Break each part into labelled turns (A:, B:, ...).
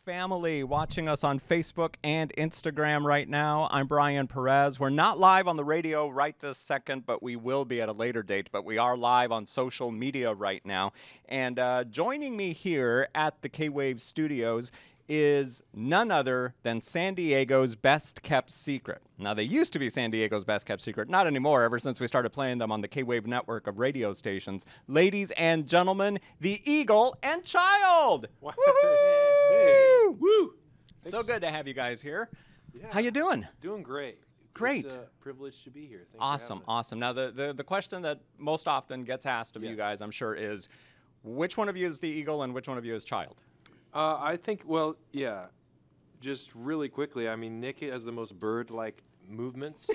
A: Family watching us on Facebook and Instagram right now. I'm Brian Perez. We're not live on the radio right this second, but we will be at a later date. But we are live on social media right now. And joining me here at the K-Wave studios is none other than San Diego's best kept secret. Now, they used to be San Diego's best kept secret, not anymore, ever since we started playing them on the K-Wave network of radio stations. Ladies and gentlemen, the Eagle and Child!
B: Wow.
A: Woo!
B: Woo!
A: So good to have you guys here.
B: Yeah.
A: How you doing?
B: Doing great.
A: Great.
B: It's a privilege to be here. Thanks
A: Awesome,
B: for having
A: awesome. Now, the question that most often gets asked of you
B: Yes.
A: guys, I'm sure, is which one of you is the Eagle and which one of you is Child?
B: I think, well, yeah, just really quickly, I mean, Nick has the most bird-like movements.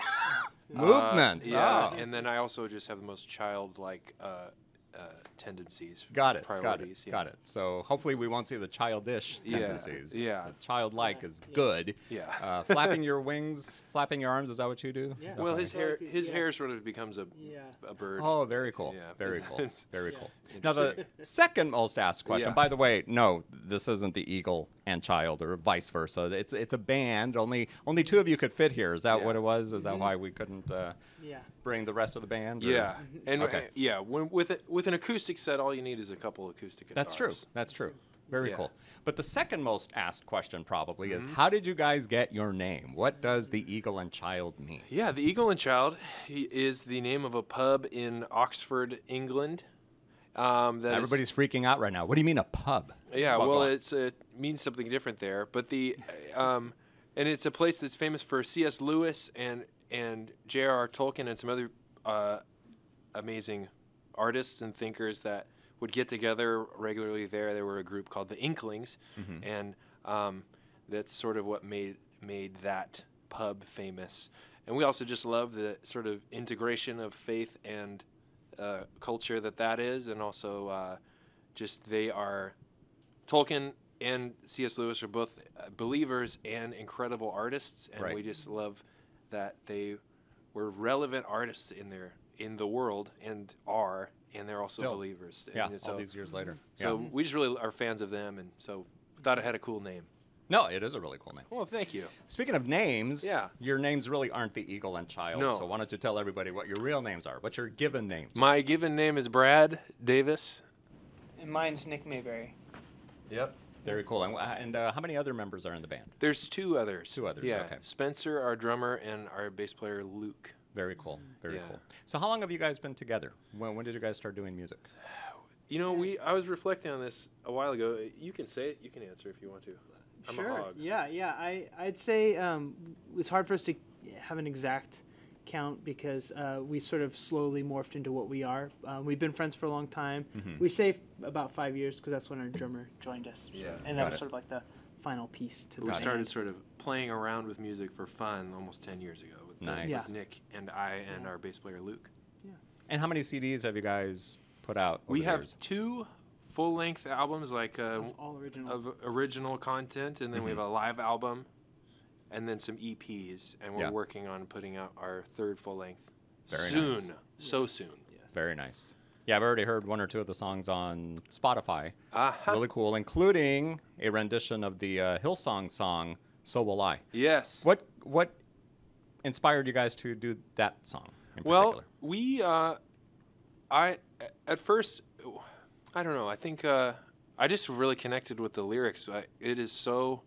A: Movements,
B: Yeah,
A: oh.
B: and then I also just have the most childlike tendencies.
A: Got it,
B: Priorities.
A: got it. So hopefully we won't see the childish
B: Yeah,
A: tendencies.
B: yeah.
A: The childlike is good.
B: Yeah.
A: Flapping your wings, flapping your arms, is that what you do?
C: Yeah.
A: Is that
B: Well,
A: funny?
B: his hair sort of becomes a bird.
A: Oh, very cool.
B: Yeah,
A: Very
B: it's-
A: cool.
B: it's-
A: Very
C: Yeah.
A: cool. Now, the second most asked question,
B: Yeah.
A: by the way, no, this isn't the Eagle and Child or vice versa. It's a band. Only two of you could fit here. Is that
B: Yeah.
A: what it was? Is that why we couldn't
C: Yeah.
A: bring the rest of the band? or-
B: Yeah, and
A: Okay.
B: yeah, with an acoustic set, all you need is a couple acoustic guitars.
A: That's true. That's true. Very
B: Yeah.
A: cool. But the second most asked question probably is, how did you guys get your name? What does the Eagle and Child mean?
B: Yeah, the Eagle and Child is the name of a pub in Oxford, England. That is-
A: Everybody's freaking out right now. What do you mean a pub?
B: yeah,
A: What-
B: well,
A: what?
B: it means something different there. But and it's a place that's famous for C.S. Lewis and J.R.R. Tolkien and some other amazing artists and thinkers that would get together regularly there. They were a group called the Inklings, and that's sort of what made that pub famous. And we also just love the sort of integration of faith and culture that is, and also just they are Tolkien and C.S. Lewis are both believers and incredible artists, and
A: Right.
B: we just love that they were relevant artists in the world and they're also
A: Still.
B: believers.
A: Yeah,
B: And
A: all these years later.
B: So
A: Yeah.
B: we just really are fans of them, and so thought it had a cool name.
A: No, it is a really cool name.
B: Well, thank you.
A: Speaking of names,
B: Yeah.
A: your names really aren't the Eagle and Child.
B: No.
A: So why don't you tell everybody what your real names are? What's your given names?
B: My given name is Brad Davis.
C: And mine's Nick Mayberry.
B: Yep.
A: Very cool. And how many other members are in the band?
B: There's two others.
A: Two others,
B: Yeah.
A: okay.
B: Spencer, our drummer, and our bass player, Luke.
A: Very cool. Very
B: Yeah.
A: cool. So how long have you guys been together? When did you guys start doing music?
B: You know, I was reflecting on this a while ago. You can say it. You can answer if you want to. I'm
C: Sure.
B: a hog.
C: Yeah. I'd say it's hard for us to have an exact count because we sort of slowly morphed into what we are. We've been friends for a long time. We say about 5 years because that's when our drummer joined us.
B: Yeah.
C: And
A: Got
C: that was
A: it.
C: sort of like the final piece to the
B: We
C: band.
B: started sort of playing around with music for fun almost 10 years ago with,
A: Nice.
C: Yeah.
B: with Nick and I and our bass player, Luke.
A: And how many CDs have you guys put out over
B: We
A: the
B: have
A: years?
B: 2 full-length albums, like
C: Of all original.
B: of original content, and then we have a live album, and then some EPs, and we're
A: Yeah.
B: working on putting out our 3rd full-length
A: Very
B: soon.
A: nice.
B: So soon.
A: Very nice. Yeah, I've already heard 1 or 2 of the songs on Spotify.
B: Uh-huh.
A: Really cool, including a rendition of the Hillsong song, So Will I.
B: Yes.
A: What inspired you guys to do that song in
B: Well,
A: particular?
B: we, at first, I don't know. I think I just really connected with the lyrics. It is so.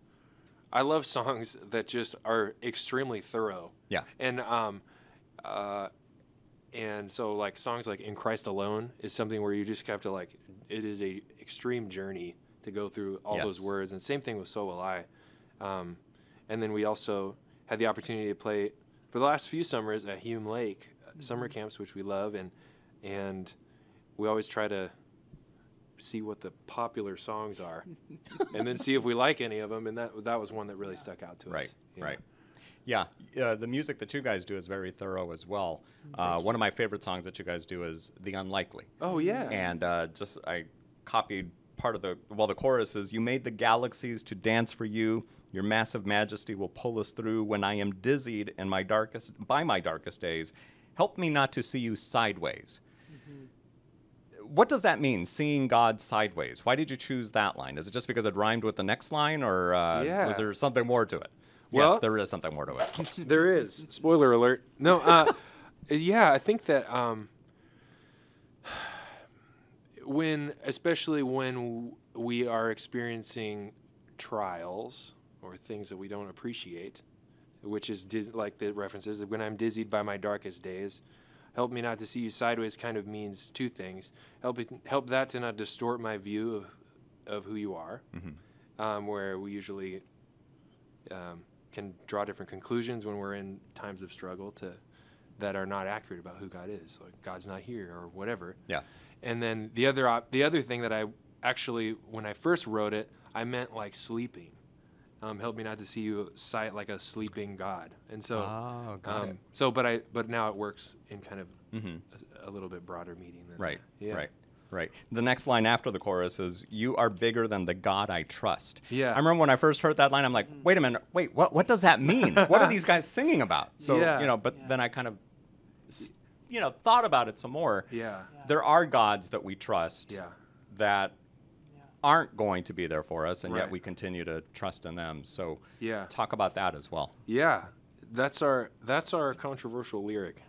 B: I love songs that just are extremely thorough.
A: Yeah.
B: And so like songs like "In Christ Alone" is something where you just have to like. It is a extreme journey to go through all those
A: Yes.
B: words, and same thing with "So Will I." And then we also had the opportunity to play for the last few summers at Hume Lake summer camps, which we love, and we always try to see what the popular songs are, and then see if we like any of them. And that was one that really stuck out to
A: Right,
B: us. Yeah.
A: right. Yeah, the music that you guys do is very thorough as well. One of my favorite songs that you guys do is "The Unlikely."
B: Oh yeah.
A: And I copied part of the chorus is, "You made the galaxies to dance for you. Your massive majesty will pull us through. When I am dizzied in by my darkest days, help me not to see you sideways." what does that mean, seeing God sideways? Why did you choose that line? Is it just because it rhymed with the next line, or was there something more to it?
B: Well,
A: yes, there is something more to it.
B: There is. Spoiler alert. No, yeah, I think that especially when we are experiencing trials or things that we don't appreciate, which is like the references, when I'm dizzied by my darkest days, help me not to see you sideways kind of means two things. Help that to not distort my view of who you are, where we usually can draw different conclusions when we're in times of struggle that are not accurate about who God is, like God's not here or whatever.
A: Yeah.
B: And then the other thing that I actually, when I first wrote it, I meant like sleeping. Help me not to see you like a sleeping God. And so, but now it works in kind of a little bit broader meaning than
A: right.
B: that. Yeah.
A: Right. The next line after the chorus is, "You are bigger than the God I trust."
B: Yeah.
A: I remember when I first heard that line, I'm like, wait a minute, what does that mean? What are these guys singing about? So, then I kind of, thought about it some more.
B: Yeah.
A: There are gods that we trust
B: Yeah.
A: that aren't going to be there for us, and yet
B: Right.
A: we continue to trust in them. So talk about that as well.
B: Yeah. That's our controversial lyric.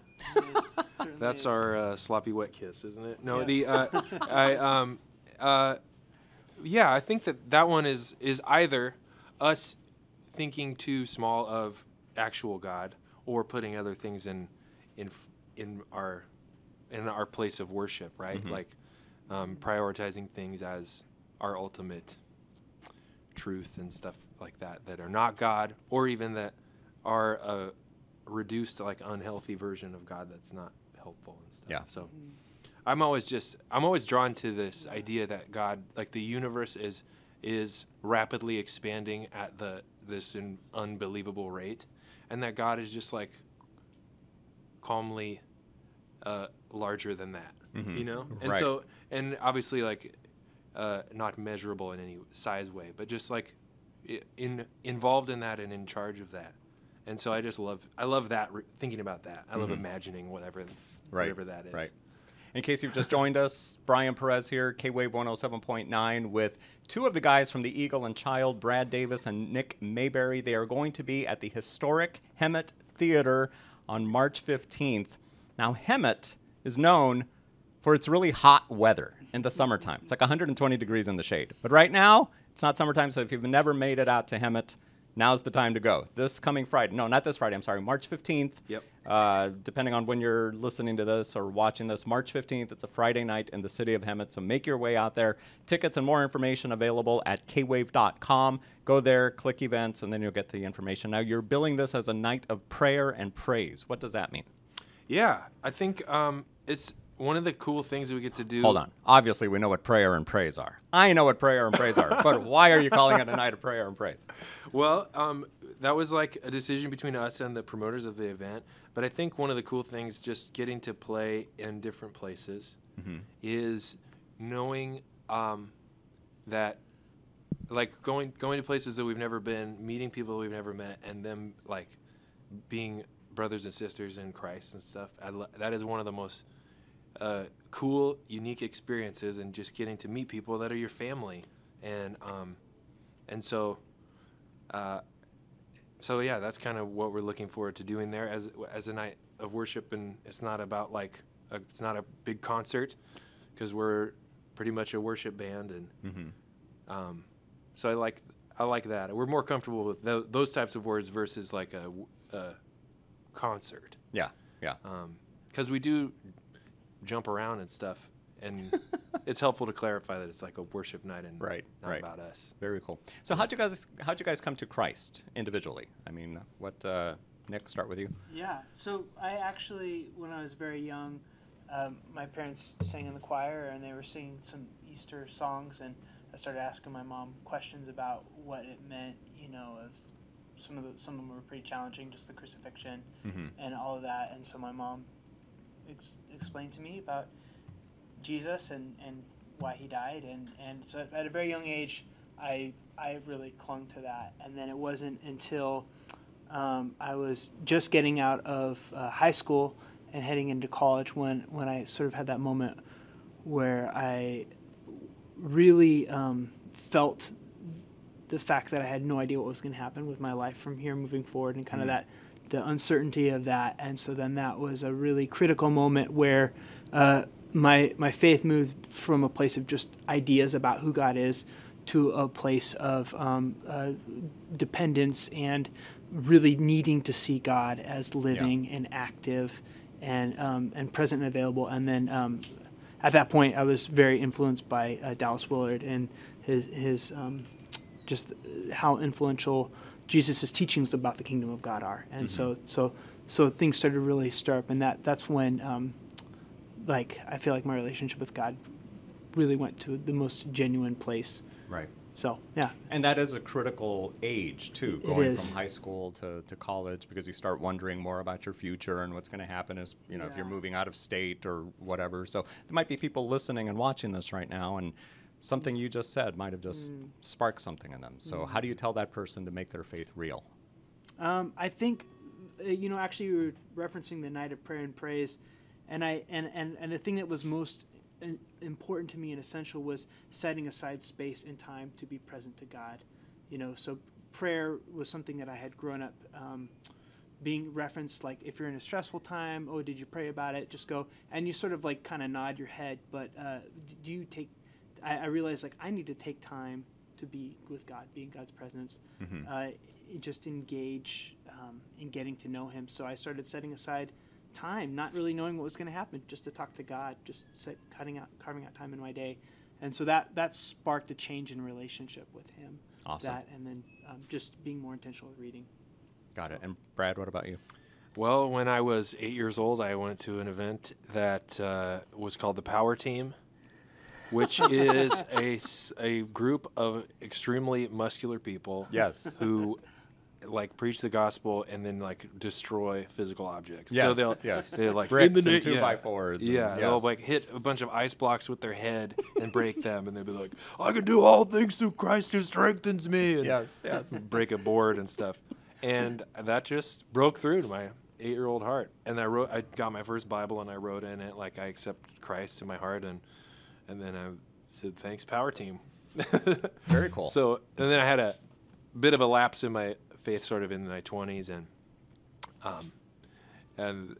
B: That's our sloppy wet kiss, isn't it? No, I think that one is either us thinking too small of actual God, or putting other things in our place of worship, right? Like prioritizing things as our ultimate truth and stuff like that are not God, or even that are a reduced, like, unhealthy version of God that's not helpful and stuff.
A: Yeah.
B: So I'm always drawn to this idea that God, like, the universe is rapidly expanding at this unbelievable rate, and that God is just, like, calmly larger than that, And
A: Right.
B: so, and obviously, like, not measurable in any size way, but just, like, involved in that and in charge of that. And so I love that, thinking about that. I love imagining whatever that is.
A: Right. In case you've just joined us, Brian Perez here, K-Wave 107.9, with two of the guys from the Eagle and Child, Brad Davis and Nick Mayberry. They are going to be at the historic Hemet Theater on March 15th. Now, Hemet is known for its really hot weather in the summertime. It's like 120 degrees in the shade. But right now, it's not summertime, so if you've never made it out to Hemet, now's the time to go. This coming Friday. No, not this Friday. I'm sorry. March 15th.
B: Yep.
A: Depending on when you're listening to this or watching this, March 15th. It's a Friday night in the city of Hemet. So make your way out there. Tickets and more information available at kwave.com. Go there, click events, and then you'll get the information. Now, you're billing this as a night of prayer and praise. What does that mean?
B: Yeah, I think it's one of the cool things that we get to do.
A: Hold on. Obviously, we know what prayer and praise are. I know what prayer and praise are, but why are you calling it a night of prayer and praise?
B: Well, that was like a decision between us and the promoters of the event. But I think one of the cool things, just getting to play in different places, is knowing that, like, going to places that we've never been, meeting people we've never met, and them, like, being brothers and sisters in Christ and stuff. That is one of the most cool, unique experiences, and just getting to meet people that are your family, and so yeah, that's kind of what we're looking forward to doing there as a night of worship. And it's not about, like, it's not a big concert, because we're pretty much a worship band, and so I like that. We're more comfortable with those types of words versus like a concert.
A: Yeah.
B: Because we do jump around and stuff, and it's helpful to clarify that it's like a worship night and not about us.
A: Very cool. So how'd you guys come to Christ individually? I mean, Nick, start with you.
C: Yeah. So I actually, when I was very young, my parents sang in the choir, and they were singing some Easter songs, and I started asking my mom questions about what it meant. Some of them were pretty challenging, just the crucifixion and all of that. And so my mom explained to me about Jesus and why he died, and so at a very young age I really clung to that. And then it wasn't until I was just getting out of high school and heading into college when I sort of had that moment where I really felt the fact that I had no idea what was going to happen with my life from here moving forward, and kind of the uncertainty of that. And so then that was a really critical moment where my faith moved from a place of just ideas about who God is to a place of dependence and really needing to see God as living and active and present and available. And then at that point, I was very influenced by Dallas Willard and his just how influential Jesus' teachings about the kingdom of God are. And so things started to really stir up, and that's when I feel like my relationship with God really went to the most genuine place.
A: Right.
C: So, yeah.
A: And that is a critical age, too, going from high school to college, because you start wondering more about your future and what's going to happen if you're moving out of state or whatever. So there might be people listening and watching this right now, and something you just said might have just sparked something in them. So how do you tell that person to make their faith real?
C: I think, actually you were referencing the night of prayer and praise, and the thing that was most important to me and essential was setting aside space and time to be present to God. So prayer was something that I had grown up being referenced, like if you're in a stressful time, oh, did you pray about it? Just go, and you sort of like kind of nod your head, but do you take, I realized like I need to take time to be with God, be in God's presence, just engage in getting to know Him. So I started setting aside time, not really knowing what was going to happen, just to talk to God, just carving out time in my day. And so that sparked a change in relationship with Him.
A: Awesome.
C: And then just being more intentional with reading.
A: Got it. And Brad, what about you?
B: Well, when I was 8 years old, I went to an event that was called the Power Team, which is a group of extremely muscular people who preach the gospel and then destroy physical objects.
A: Yes,
B: so they'll like
A: bricks and 2x4s.
B: They'll hit a bunch of ice blocks with their head and break them, and they'll be like, "I can do all things through Christ who strengthens me." And break a board and stuff. And that just broke through to my 8-year-old heart. And I got my first Bible and I wrote in it I accept Christ in my heart, and then I said, "Thanks, Power Team."
A: Very cool.
B: So, and then I had a bit of a lapse in my faith, sort of in my 20s, and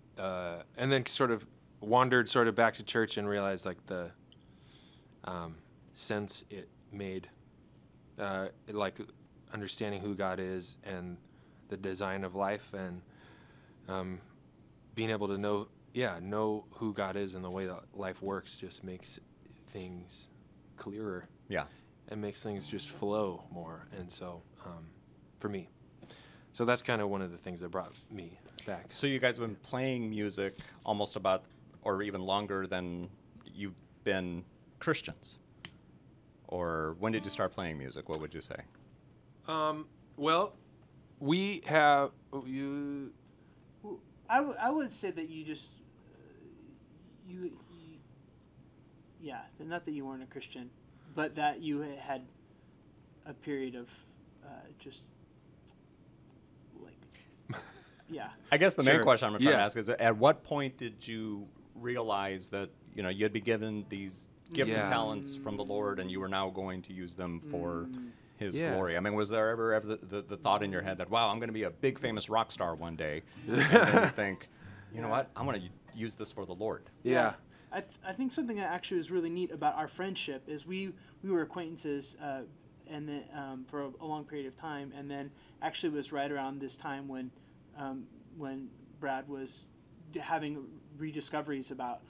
B: then sort of wandered sort of back to church and realized the sense it made, understanding who God is and the design of life, and being able to know who God is and the way that life works just makes things clearer.
A: Yeah.
B: And makes things just flow more. And so, for me. So that's kind of one of the things that brought me back.
A: So you guys have been playing music almost about, or even longer than you've been Christians? Or when did you start playing music? What would you say?
B: Well, we have
C: I would say that you just not that you weren't a Christian, but that you had a period of just
A: I guess the main question I'm trying to ask is, at what point did you realize that you'd be given these gifts and talents from the Lord, and you were now going to use them for His glory? I mean, was there ever the thought in your head that, wow, I'm going to be a big famous rock star one day, and then you think, you know what, I'm going to use this for the Lord?
C: Yeah. I think something that actually was really neat about our friendship is we were acquaintances and then for a long period of time, and then actually was right around this time when Brad was having rediscoveries about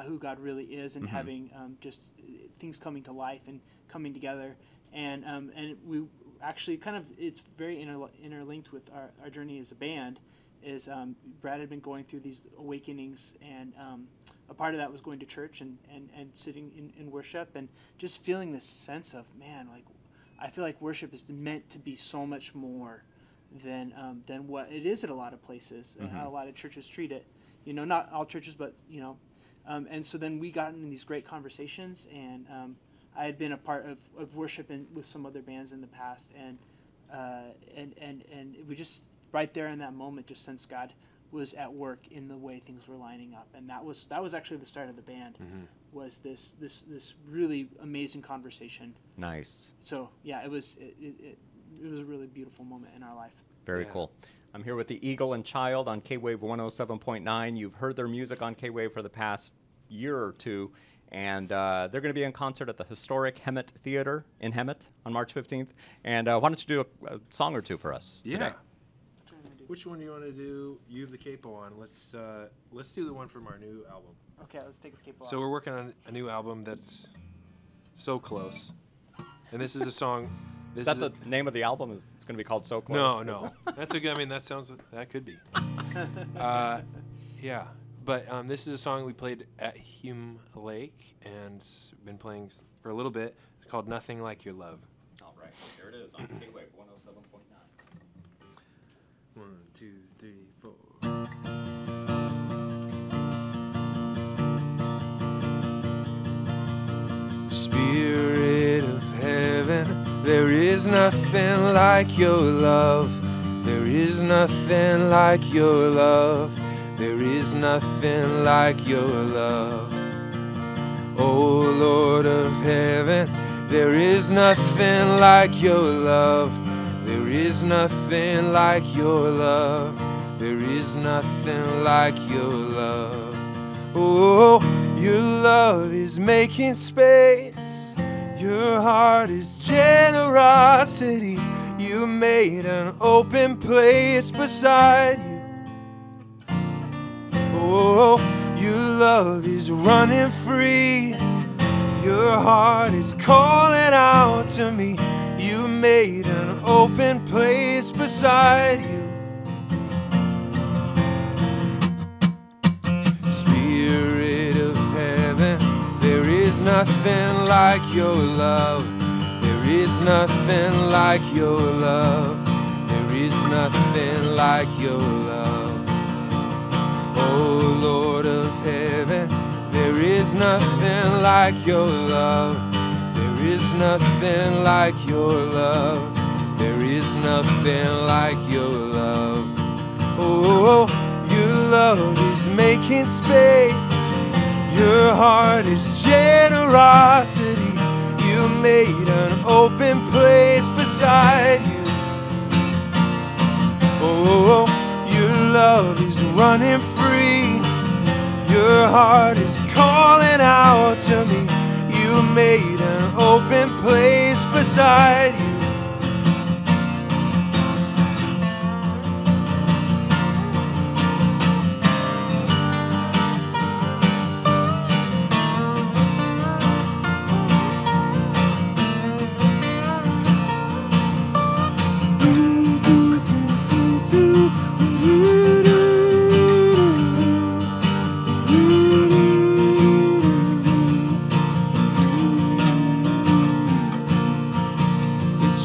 C: who God really is, and having just things coming to life and coming together, and we actually it's very interlinked with our journey as a band. Is Brad had been going through these awakenings, and a part of that was going to church and sitting in worship, and just feeling this sense of, man, I feel like worship is meant to be so much more than what it is at a lot of places, and how a lot of churches treat it. Not all churches, but and so then we got into these great conversations, and I had been a part of worship with some other bands in the past, and we just right there in that moment just sensed God was at work in the way things were lining up, and that was actually the start of the band. Was this really amazing conversation.
A: Nice.
C: So yeah, it was a really beautiful moment in our life.
A: Very cool. I'm here with the Eagle and Child on KWave 107.9. You've heard their music on KWave for the past year or two, and they're going to be in concert at the historic Hemet Theater in Hemet on March 15th. And why don't you do a song or two for us today?
B: Which one do you want to do? You have the capo on. Let's do the one from our new album.
C: Okay, let's take the capo
B: So we're working on a new album that's so close, and this is a song.
A: Is that the name of the album? It's going to be called So Close?
B: No. That's a good. I mean, that could be. Yeah, but this is a song we played at Hume Lake and been playing for a little bit. It's called "Nothing Like Your Love."
A: All right, here it is on KWave 107.9.
B: 1, 2, 3, 4. Spirit of heaven, there is nothing like your love. There is nothing like your love. There is nothing like your love. Oh Lord of heaven, there is nothing like your love. There is nothing like your love. There is nothing like your love. Oh, your love is making space. Your heart is generosity. You made an open place beside you. Oh, your love is running free. Your heart is calling out to me. You made an open place beside you. Spirit of heaven, there is nothing like your love. There is nothing like your love. There is nothing like your love. Oh Lord of heaven, there is nothing like your love. There is nothing like your love. There is nothing like your love. Oh, your love is making space. Your heart is generosity. You made an open place beside you. Oh, your love is running free. Your heart is calling out to me. You made an open place beside you.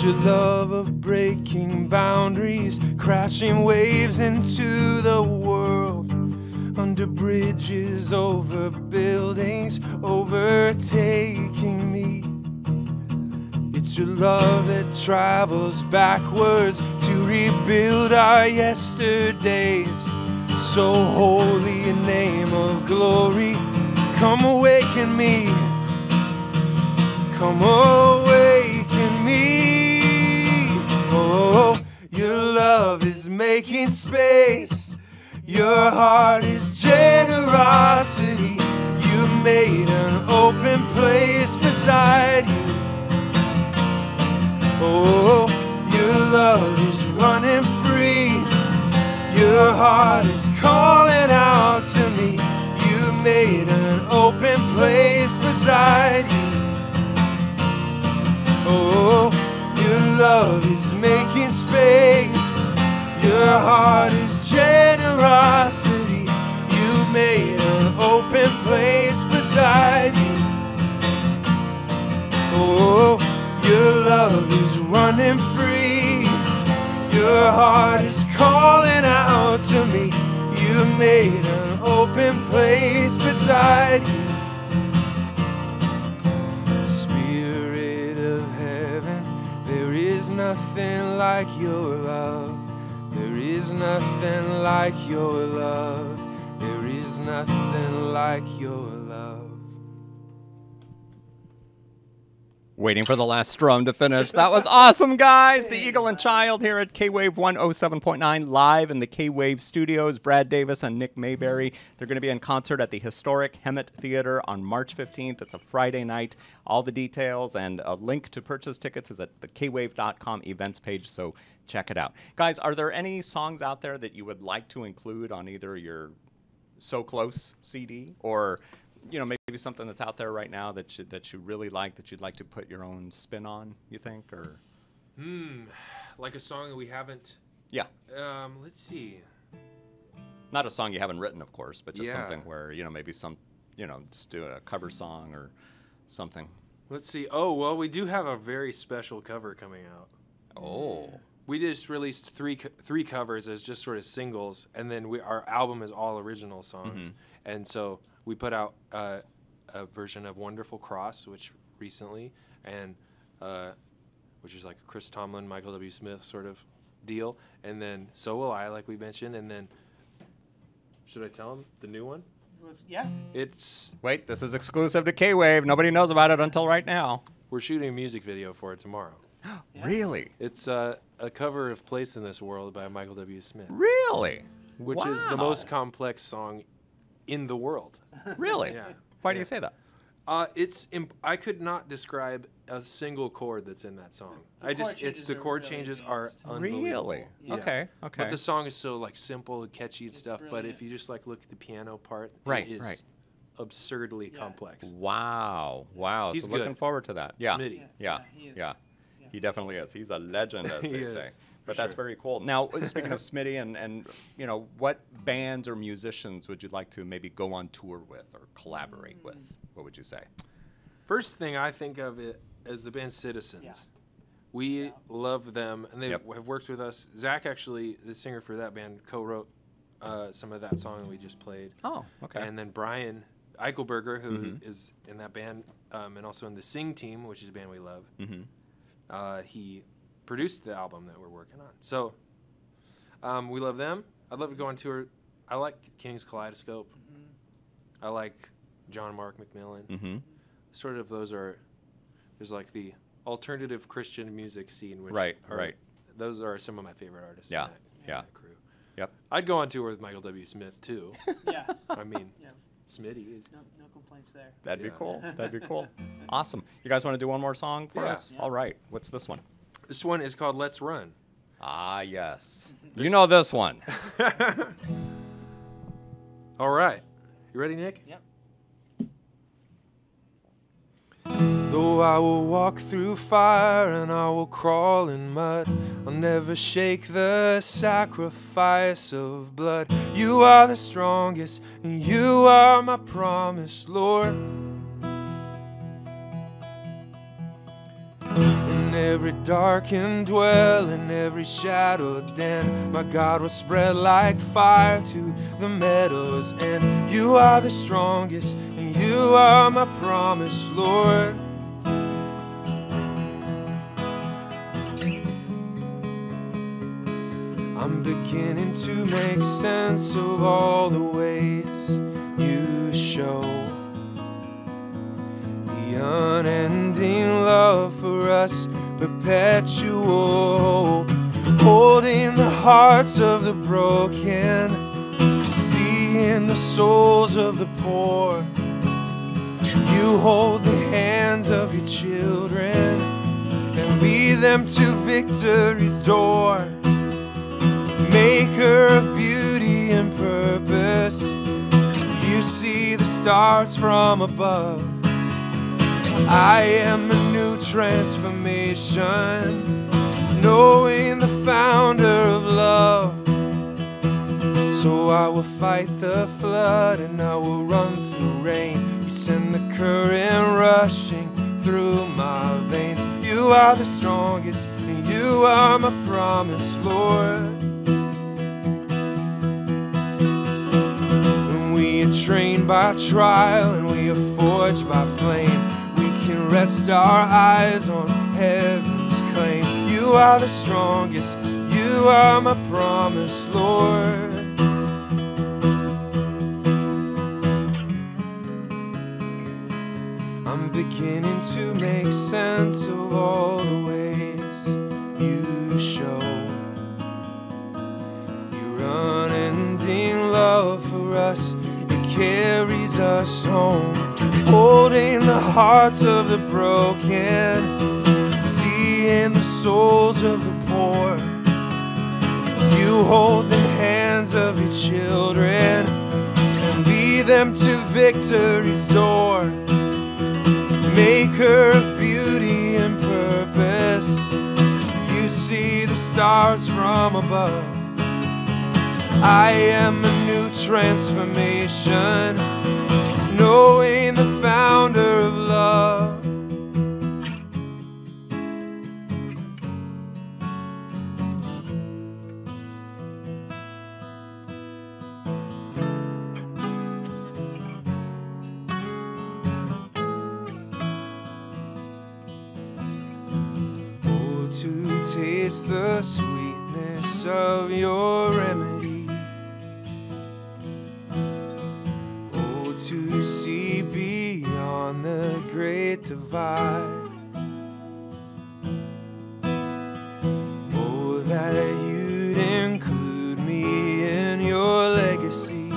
B: Your love of breaking boundaries, crashing waves into the world, under bridges, over buildings, overtaking me. It's your love that travels backwards to rebuild our yesterdays. So holy, a name of glory, come awaken me. Come awaken me. Oh, your love is making space. Your heart is generosity. You made an open place beside you. Oh, your love is running free. Your heart is calling out to me. You made an open place beside you. Oh, your love is making space. Your heart is generosity. You made an open place beside you. Oh, your love is running free. Your heart is calling out to me. You made an open place beside you. Spirit of heaven, there is nothing like your love. There is nothing like your love. There is nothing like your love.
A: Waiting for the last strum to finish. That was awesome, guys. The Eagle and Child here at K-Wave 107.9 live in the K-Wave studios. Brad Davis and Nick Mayberry. They're going to be in concert at the historic Hemet Theater on March 15th. It's a Friday night. All the details and a link to purchase tickets is at the kwave.com events page, so check it out. Guys, are there any songs out there that you would like to include on either your So Close CD or maybe something that's out there right now that you really like, that you'd like to put your own spin on, you think, or?
B: Like a song that we haven't.
A: Yeah.
B: Let's see.
A: Not a song you haven't written, of course, but just
B: Yeah.
A: something where maybe just do a cover song or something.
B: Let's see. Oh well, we do have a very special cover coming out.
A: Oh.
B: We just released three covers as just sort of singles, and then our album is all original songs, and so we put out a version of Wonderful Cross, which recently, and which is like a Chris Tomlin, Michael W. Smith sort of deal, and then So Will I, like we mentioned, and then should I tell him the new one?
C: Yeah.
A: Wait, this is exclusive to K-Wave. Nobody knows about it until right now.
B: We're shooting a music video for it tomorrow.
A: Yeah. Really?
B: It's a cover of Place in This World by Michael W. Smith.
A: Really?
B: Which is the most complex song in the world.
A: Really?
B: Yeah.
A: Why do you say that?
B: I could not describe a single chord that's in that song. The chord changes are unbelievable.
A: Really?
B: Yeah.
A: Okay.
B: But the song is so like simple and catchy and stuff. Brilliant. But if you just like look at the piano part, it is absurdly complex.
A: Wow.
B: He's
A: so
B: good.
A: Looking forward to that. Yeah.
B: Smitty.
A: Yeah. He definitely is. He's a legend, as they say. But that's very cool. Now, speaking of Smitty, and what bands or musicians would you like to maybe go on tour with or collaborate with? What would you say?
B: First thing I think of it as the band Citizens. Yeah. We love them, and they have worked with us. Zach, actually, the singer for that band, co-wrote some of that song that we just played.
A: Oh, okay.
B: And then Brian Eichelberger, who is in that band, and also in the Sing Team, which is a band we love. He produced the album that we're working on. So we love them. I'd love to go on tour. I like King's Kaleidoscope. I like John Mark McMillan. Sort of there's like the alternative Christian music scene. Which those are some of my favorite artists in that crew. Yep. I'd go on tour with Michael W. Smith, too. I mean, Smitty is...
C: No complaints there.
A: That'd be cool. That'd be cool. Awesome. You guys want to do one more song for us? Yeah. All right. What's this one?
B: This one is called Let's Run.
A: Ah, yes. You know this one.
B: All right. You ready, Nick?
C: Yep.
B: Though I will walk through fire and I will crawl in mud, I'll never shake the sacrifice of blood. You are the strongest, and you are my promise, Lord. In every darkened dwelling, every shadowed den, my God will spread like fire to the meadow's end. You are the strongest, and you are my promise, Lord. I'm beginning to make sense of all the ways you show the unending love for us, perpetual, holding the hearts of the broken, seeing the souls of the poor. You hold the hands of your children and lead them to victory's door. Maker of beauty and purpose, you see the stars from above. I am a new transformation, knowing the founder of love. So I will fight the flood and I will run through rain. You send the current rushing through my veins. You are the strongest and you are my promise, Lord. We are trained by trial and we are forged by flame. We can rest our eyes on heaven's claim. You are the strongest, you
D: You are my promise, Lord. I'm beginning to make sense of all the ways you show your unending love for us. It carries us home, holding the hearts of the broken, seeing the souls of the poor. You hold the hands of your children and lead them to victory's door. Maker of beauty and purpose, you see the stars from above. I am a new transformation, knowing the founder of love. Oh, to taste the sweetness of your remedy. To see beyond the great divide. Oh, that you'd include me in your legacy.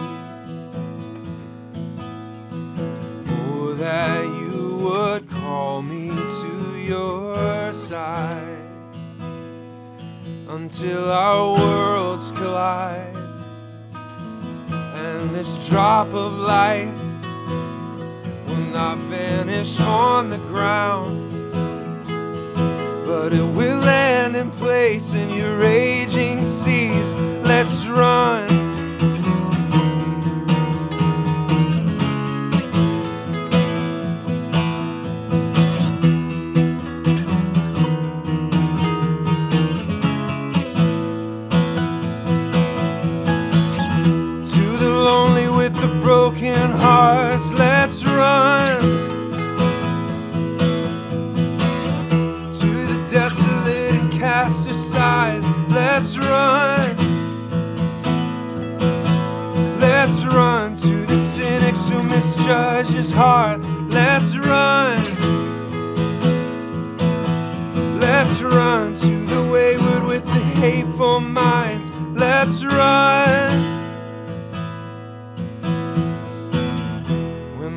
D: Oh, that you would call me to your side until our worlds collide. And this drop of light will not vanish on the ground, but it will land in place in your raging seas. Let's run. Broken hearts, let's run. To the desolate and cast aside, let's run. Let's run to the cynics who misjudge his heart. Let's run. Let's run to the wayward with the hateful minds. Let's run.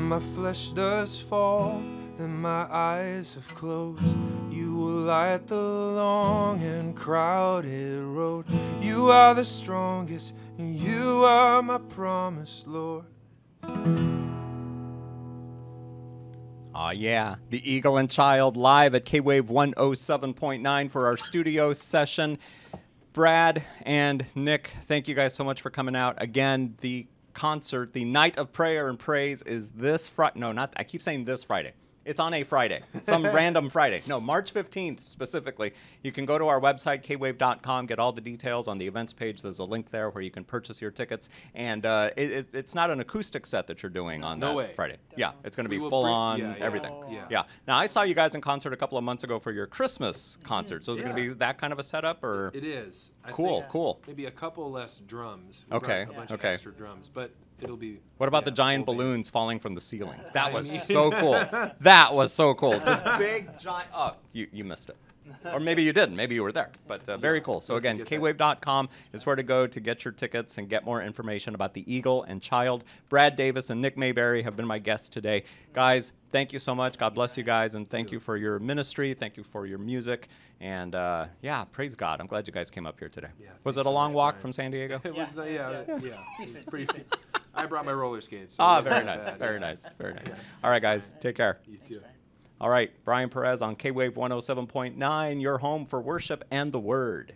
D: My flesh does fall and my eyes have closed, you will light the long and crowded road. You are the strongest and you are my promise, Lord.
A: Yeah, the Eagle and Child live at K-Wave 107.9 for our studio session. Brad and Nick, thank you guys so much for coming out. Again, the concert, the Night of Prayer and Praise, is this Friday. No, not, I keep saying this Friday. It's on a Friday, some random Friday. No, March 15th specifically. You can go to our website, kwave.com, get all the details on the events page. There's a link there where you can purchase your tickets. And it's not an acoustic set that you're doing on that Friday. Yeah, it's going to be full on everything. Yeah. Now, I saw you guys in concert a couple of months ago for your Christmas concert. So is it going to be that kind of a setup? Or?
B: It is.
A: Cool.
B: Maybe a couple less drums.
A: Okay.
B: A bunch of extra drums, but it'll be.
A: What about the giant balloons falling from the ceiling? That was so cool. That was so cool. Just big, giant. Oh, you missed it. Or maybe you didn't. Maybe you were there. But very cool. So again, kwave.com is where to go to get your tickets and get more information about the Eagle and Child. Brad Davis and Nick Mayberry have been my guests today. Guys, thank you so much. God bless you guys. And thank you for your ministry. Thank you for your music. And yeah, praise God. I'm glad you guys came up here today. Yeah, was it a long walk from San Diego?
B: It was, yeah. It's pretty. I brought my roller skates.
A: So very nice. Very nice. All right, guys. Take care.
B: You too.
A: All right, Brian Perez on K-Wave 107.9, your home for worship and the Word.